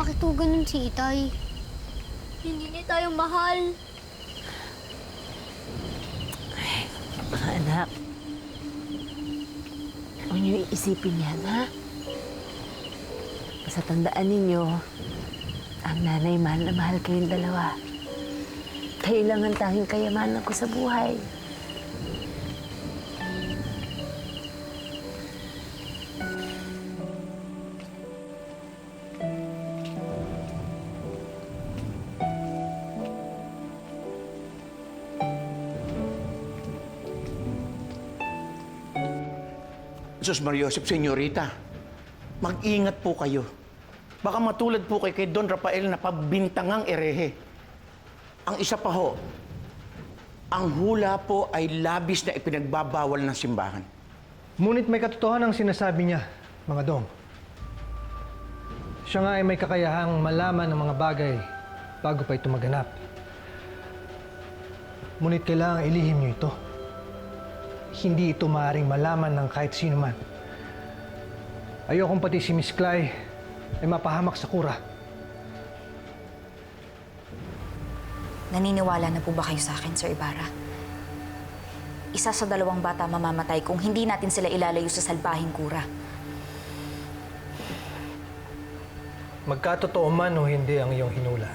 Bakit po ganun si Itay? Hindi niya tayo mahal. Mga anak, huwag niyo iisipin yan, ha? Basta tandaan ninyo, ang nanay mahal na mahal kayong dalawa. Kayo lang ang tanging kayamanan ko sa buhay. Sus Mariosep, Senyorita, mag-ingat po kayo. Baka matulad po kay Don Rafael na pabintangang erehe. Ang isa pa ho, ang hula po ay labis na ipinagbabawal ng simbahan. Ngunit may katotohanan ang sinasabi niya, mga dong. Siya nga ay may kakayahang malaman ng mga bagay bago pa ito maganap. Ngunit kailangang ilihim niyo ito. Hindi ito maaaring malaman ng kahit sino man. Ayokong pati si Miss Clay ay mapahamak sa kura. Naniniwala na po ba kayo sa akin, Sir Ibarra? Isa sa dalawang bata mamamatay kung hindi natin sila ilalayo sa salbahing kura. Magkatotoo man o hindi ang iyong hinula,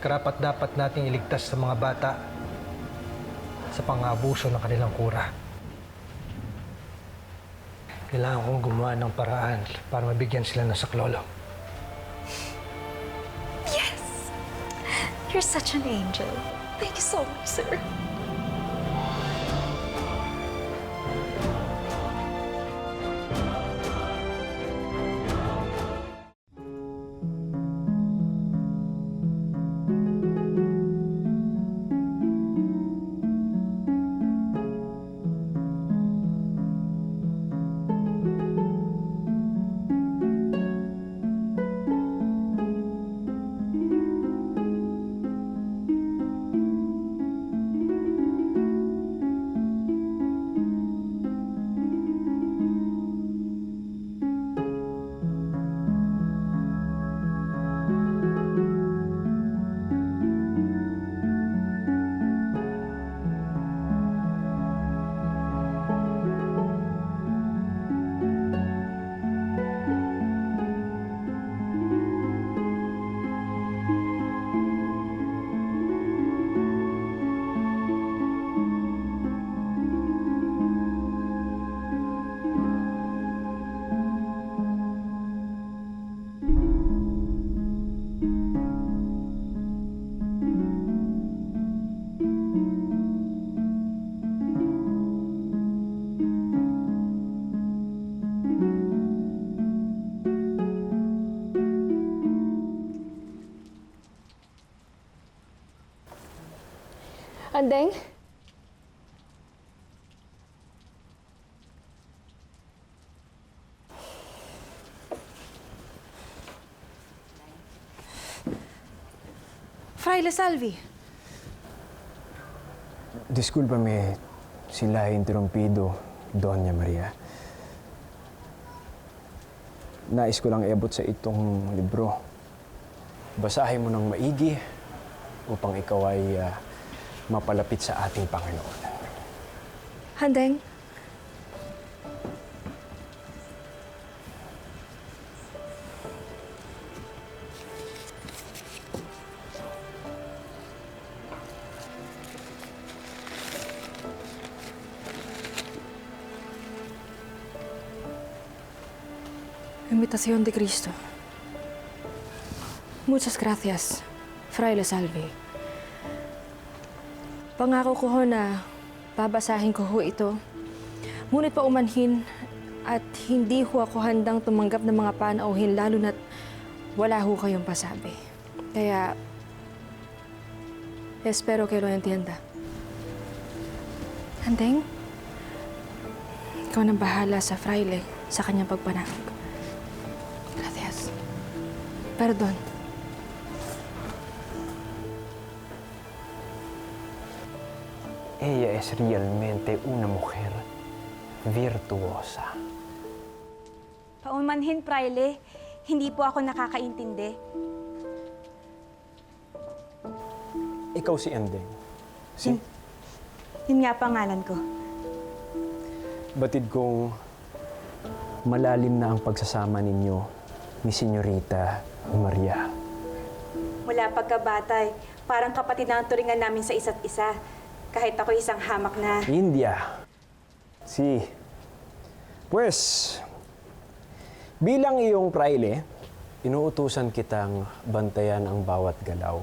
karapat-dapat nating iligtas sa mga bata sa pang-aabuso ng kanilang kura. Kailangan kong gumawa ng paraan para mabigyan sila ng saklolo. Yes! You're such an angel. Thank you so much, sir. Andeng? Fraile Salvi. Discúlpame si la he interrumpido, Doña Maria. Nais ko lang iabot sa itong libro. Basahin mo ng maigi upang ikaw ay mapalapit sa ating Panginoon. Handeng. Imitación de Cristo. Muchas gracias, Fraile Salvi. Pangako ko ho na babasahin ko ho ito. Ngunit paumanhin at hindi ho ako handang tumanggap ng mga panauhin lalo na't wala ho kayong pasabi. Kaya, espero que lo entienda. Handeng, ikaw nang bahala sa fraile sa kanyang pagpanahog. Gracias. Perdón. Ella es realmente una mujer virtuosa. Paumanhin, Fraile, Hindi po ako nakakaintindi. Ikaw si Ending. Yun nga pangalan ko. Batid kong malalim na ang pagsasama ninyo ni Senyorita Maria. Mula pagkabatay, parang kapatid na ang turingan namin sa isa't isa. Kahit ako isang hamak na... India. Si. Pues, bilang iyong praile, inuutusan kitang bantayan ang bawat galaw.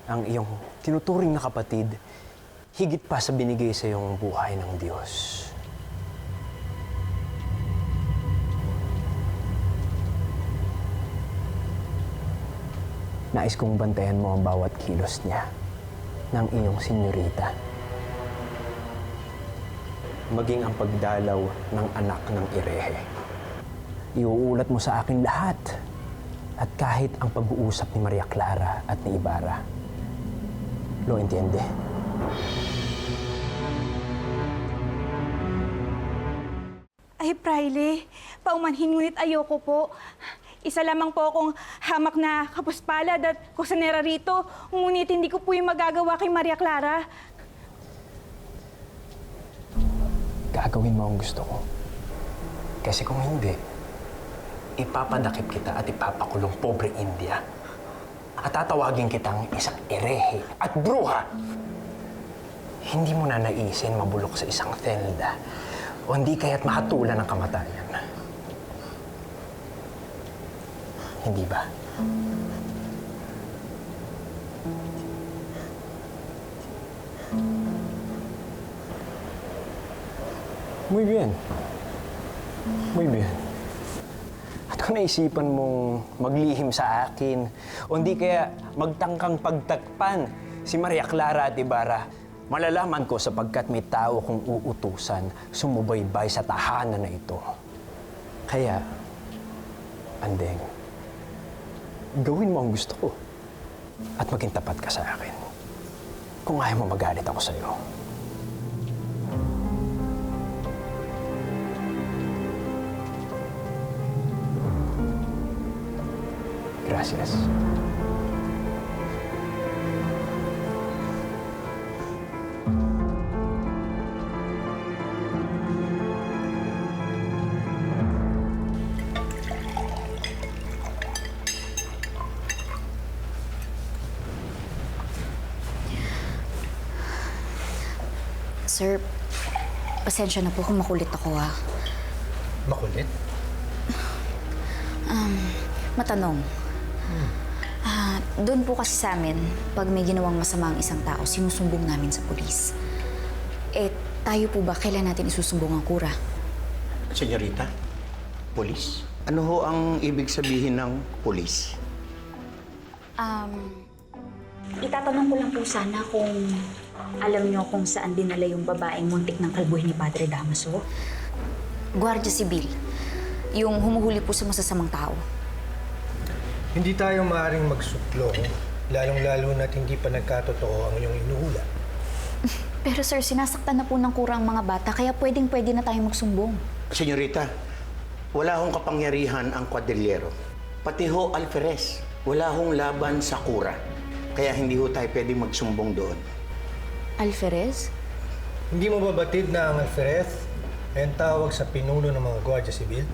Ang iyong tinuturing na kapatid, higit pa sa binigay sa iyong buhay ng Diyos. Nais kong bantayan mo ang bawat kilos niya ng iyong senyorita. Maging ang pagdalaw ng anak ng Irehe. Iuulat mo sa akin lahat. At kahit ang pag-uusap ni Maria Clara at ni Ibarra. Lo entiende? Ay, Praile, paumanhin ngunit ayoko po. Isa lamang po akong hamak na kapuspalad at kusanera rito. Ngunit hindi ko po yung magagawa kay Maria Clara. Gagawin mo ang gusto ko. Kasi kung hindi, ipapadakip kita at ipapakulong pobre India. At tatawagin kitang isang erehe at bruha. Hindi mo na naisin mabulok sa isang selda o hindi kaya't makatulan ng kamatayan. Hindi ba? Muy bien. Muy bien. At kung naisipan mong maglihim sa akin, o hindi kaya magtangkang pagtakpan si Maria Clara at Ibarra, malalaman ko sapagkat may tao kong uutusan sumubaybay sa tahanan na ito. Kaya, Andeng, gawin mo ang gusto ko at maging tapat ka sa akin. Kung ayaw mo magalit ako sa'yo. Gracias. Sir, pasensya na po kung makulit ako Makulit? Matanong. Doon po kasi sa amin, pag may ginawang masama ang isang tao, sinusumbong namin sa pulis. Eh, tayo po ba, kailan natin isusumbong ang kura? Senyorita, polis? Ano ho ang ibig sabihin ng polis? Itatanong ko lang po sana kung alam niyo kung saan dinala yung babaeng muntik ng kalbuhin ni Padre Damaso. Guardia Sibil, yung humuhuli po sa masasamang tao. Hindi tayo maaaring magsuklong, lalong-lalo na't hindi pa nagkatotoo ang iyong inuhula. Pero sir, sinasaktan na po ng kura ang mga bata, kaya pwedeng-pwede na tayong magsumbong. Senyorita, wala hong kapangyarihan ang kwadrilyero. Pati ho alferez, wala hong laban sa kura. Kaya hindi ho tayo pwedeng magsumbong doon. Alferez? Hindi mo ba batid na ang alferez ay ang tawag sa pinuno ng mga Guardia Civil?